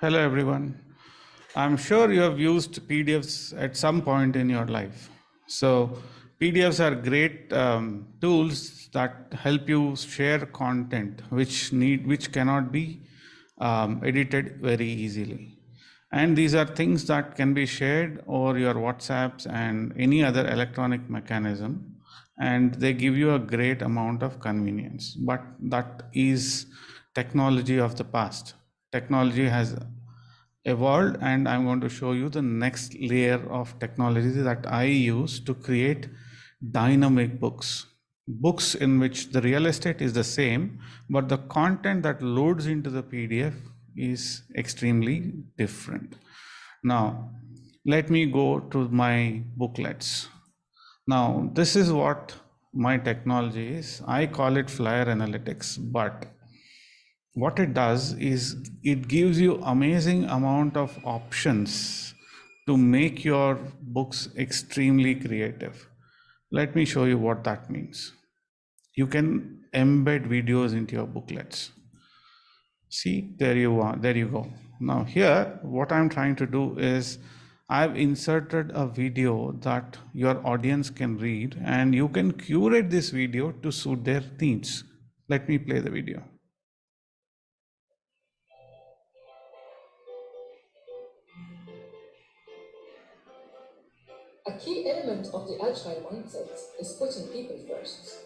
Hello, everyone. I'm sure you have used PDFs at some point in your life. So, PDFs are great tools that help you share content which cannot be edited very easily. And these are things that can be shared over your WhatsApps and any other electronic mechanism, and they give you a great amount of convenience. But that is technology of the past. Technology has evolved, and I'm going to show you the next layer of technology that I use to create dynamic books in which the real estate is the same, but the content that loads into the PDF is extremely different. Now let me go to my booklets. Now this is what my technology is. I call it flyer analytics, but what it does is it gives you amazing amount of options to make your books extremely creative. Let me show you what that means. You can embed videos into your booklets. See, there you are, there you go. Now here, what I'm trying to do is I've inserted a video that your audience can read, and you can curate this video to suit their needs. Let me play the video. A key element of the Agile mindset is putting people first.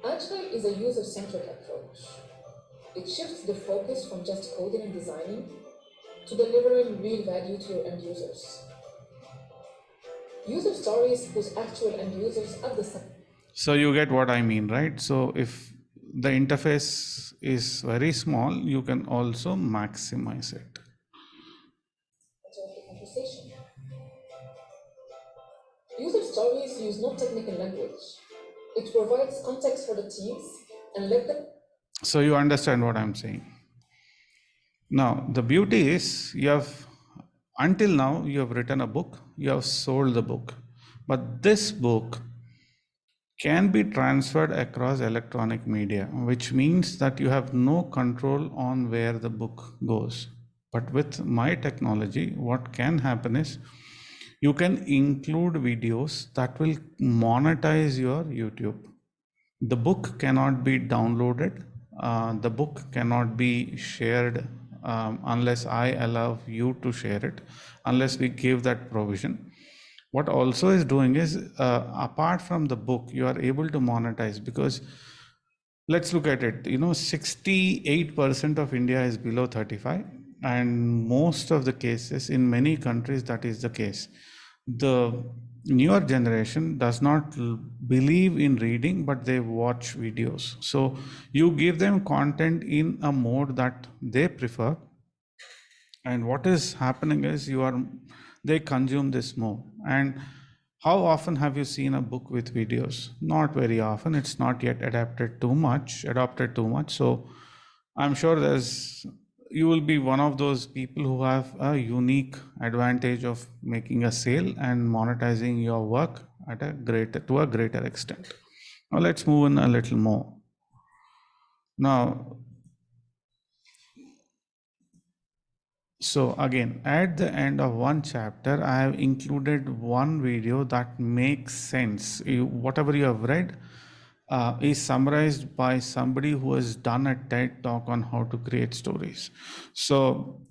Agile is a user-centric approach. It shifts the focus from just coding and designing to delivering real value to your end users. User stories put actual end users at the center. So you get what I mean, right? So if the interface is very small, you can also maximize it. Of the conversation. User stories use no technical language. It provides context for the teams and let them. So you understand what I'm saying. Now, the beauty is until now, you have written a book, you have sold the book. But this book can be transferred across electronic media, which means that you have no control on where the book goes. But with my technology, what can happen is you can include videos that will monetize your YouTube. The book cannot be downloaded, the book cannot be shared unless I allow you to share it, unless we give that provision. What also is doing is, apart from the book, you are able to monetize, because let's look at it. 68% of India is below 35, and most of the cases in many countries that is the case. The newer generation does not believe in reading, but they watch videos. So you give them content in a mode that they prefer, and what is happening is they consume this more. And how often have you seen a book with videos? Not very often. It's not yet adopted too much. So I'm sure you will be one of those people who have a unique advantage of making a sale and monetizing your work to a greater extent. Now let's move in a little more. Now, so again, at the end of one chapter, I have included one video that makes sense. Whatever you have read is summarized by somebody who has done a TED talk on how to create stories. So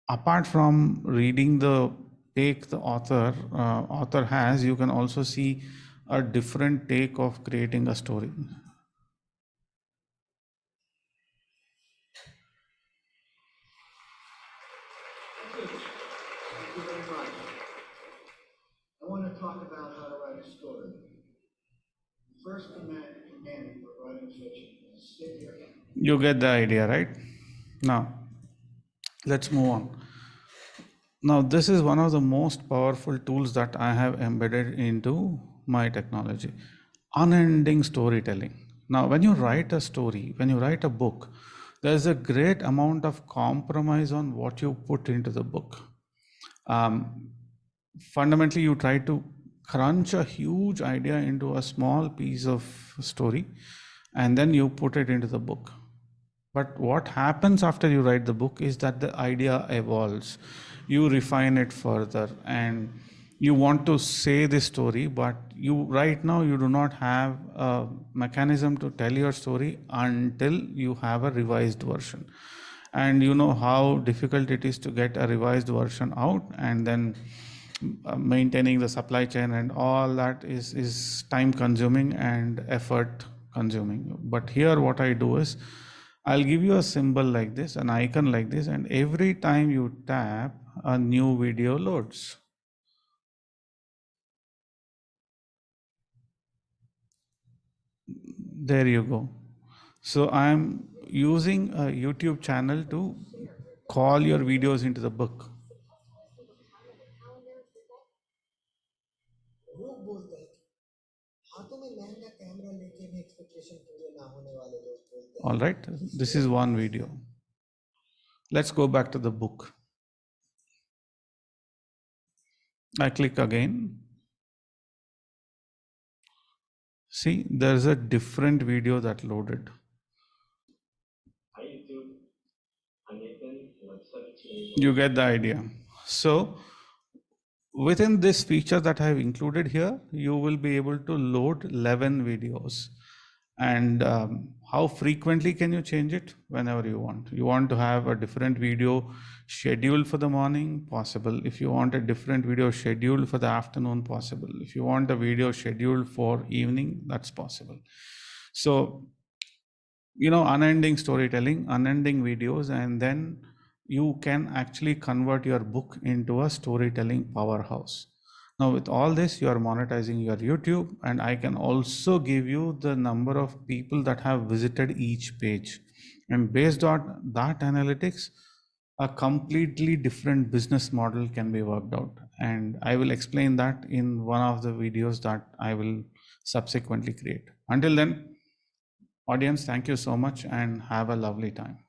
apart from reading the take the author has, you can also see a different take of creating a story. Thank you very much. I want to talk about how to write a story. The first command for writing fiction is stick your hand. You get the idea, right? Now let's move on. Now, this is one of the most powerful tools that I have embedded into my technology: unending storytelling. Now, when you write a story, when you write a book, there's a great amount of compromise on what you put into the book. Um, Fundamentally, you try to crunch a huge idea into a small piece of story, and then you put it into the book. But what happens after you write the book is that the idea evolves. You refine it further and you want to say this story, but you right now you do not have a mechanism to tell your story until you have a revised version. And you know how difficult it is to get a revised version out, and then maintaining the supply chain and all that is time consuming and effort consuming. But here what I do is I'll give you a symbol like this, an icon like this, and every time you tap, a new video loads. There you go. So I'm using a YouTube channel to call your videos into the book. वो बोलते हैं हाथों में महंगा camera लेके भी expectation पूरे ना होने वाले लोग बोलते हैं All right, this is one video. Let's go back to the book. I click again. See, there's a different video that loaded. You get the idea. So within this feature that I have included here, you will be able to load 11 videos. And how frequently can you change it? Whenever you want. You want to have a different video scheduled for the morning, possible. If you want a different video scheduled for the afternoon, possible. If you want a video scheduled for evening, that's possible. So, you know, unending storytelling, unending videos, and then you can actually convert your book into a storytelling powerhouse. Now, with all this, you are monetizing your YouTube, and I can also give you the number of people that have visited each page. And based on that analytics, a completely different business model can be worked out. And I will explain that in one of the videos that I will subsequently create. Until then, audience, thank you so much and have a lovely time.